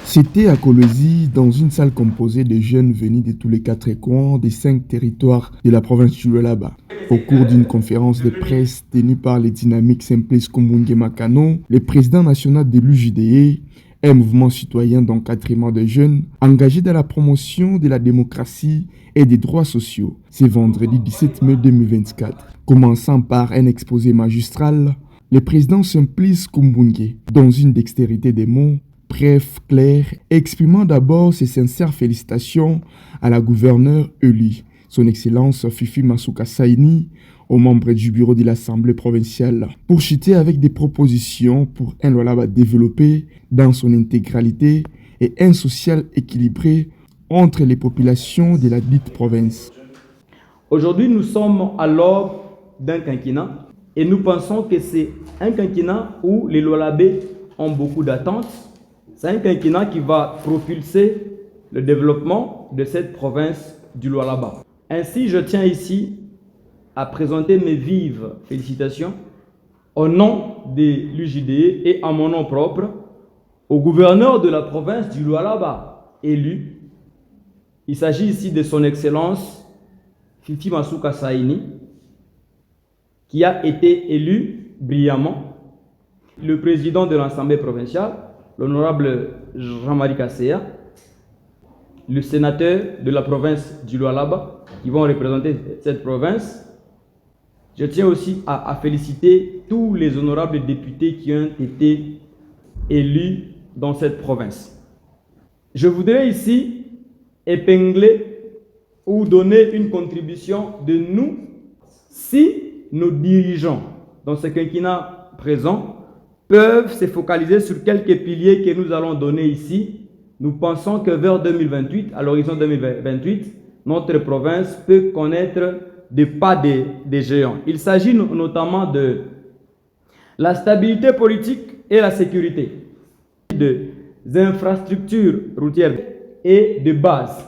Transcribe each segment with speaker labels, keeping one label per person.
Speaker 1: C'était à Kolwezi, dans une salle composée de jeunes venus de tous les 4 coins des 5 territoires de la province du Lualaba. Au cours d'une conférence de presse tenue par les dynamiques Simplice Kumbunge Makano, le président national de l'UJDE, un mouvement citoyen d'encadrement de jeunes engagé dans la promotion de la démocratie et des droits sociaux. C'est vendredi 17 mai 2024. Commençant par un exposé magistral, le président Simplice Kumbunge, dans une dextérité des mots, bref, clair, exprimant d'abord ses sincères félicitations à la gouverneure élue, son Excellence Fifi Masuka Saini, aux membres du bureau de l'Assemblée provinciale, pour chuter avec des propositions pour un Lualaba développé dans son intégralité et un social équilibré entre les populations de la dite province.
Speaker 2: Aujourd'hui, nous sommes à l'aube d'un quinquennat et nous pensons que c'est un quinquennat où les Lualabais ont beaucoup d'attentes. C'est un quinquennat qui va propulser le développement de cette province du Lualaba. Ainsi, je tiens ici à présenter mes vives félicitations au nom de l'UJDE et à mon nom propre au gouverneur de la province du Lualaba élu. Il s'agit ici de son Excellence Fifi Masuka Saini, qui a été élu brillamment. Le président de l'Assemblée provinciale, l'honorable Jean-Marie Kasséa, le sénateur de la province du Lualaba, qui vont représenter cette province. Je tiens aussi à féliciter tous les honorables députés qui ont été élus dans cette province. Je voudrais ici épingler ou donner une contribution de nous si nos dirigeants dans ce quinquennat présent peuvent se focaliser sur quelques piliers que nous allons donner ici. Nous pensons que vers 2028, à l'horizon 2028, notre province peut connaître des pas des géants. Il s'agit notamment de la stabilité politique et la sécurité, des infrastructures routières et de base.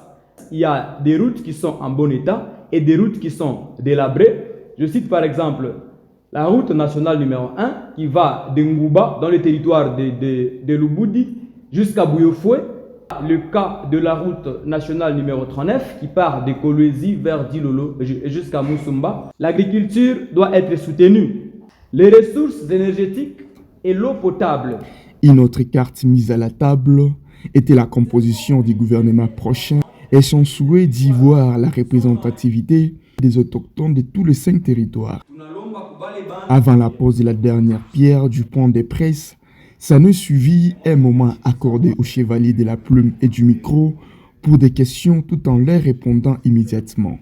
Speaker 2: Il y a des routes qui sont en bon état et des routes qui sont délabrées. Je cite par exemple la route nationale numéro 1 qui va de Ngouba dans le territoire de Lubudi jusqu'à Bouyofoué. Le cas de la route nationale numéro 39 qui part de Kolwezi vers Dilolo jusqu'à Moussumba. L'agriculture doit être soutenue. Les ressources énergétiques et l'eau potable.
Speaker 1: Une autre carte mise à la table était la composition du gouvernement prochain et son souhait d'y voir la représentativité des autochtones de tous les 5 territoires. Avant la pose de la dernière pierre du point de presse, ça ne suivit un moment accordé aux chevaliers de la plume et du micro pour des questions tout en leur répondant immédiatement.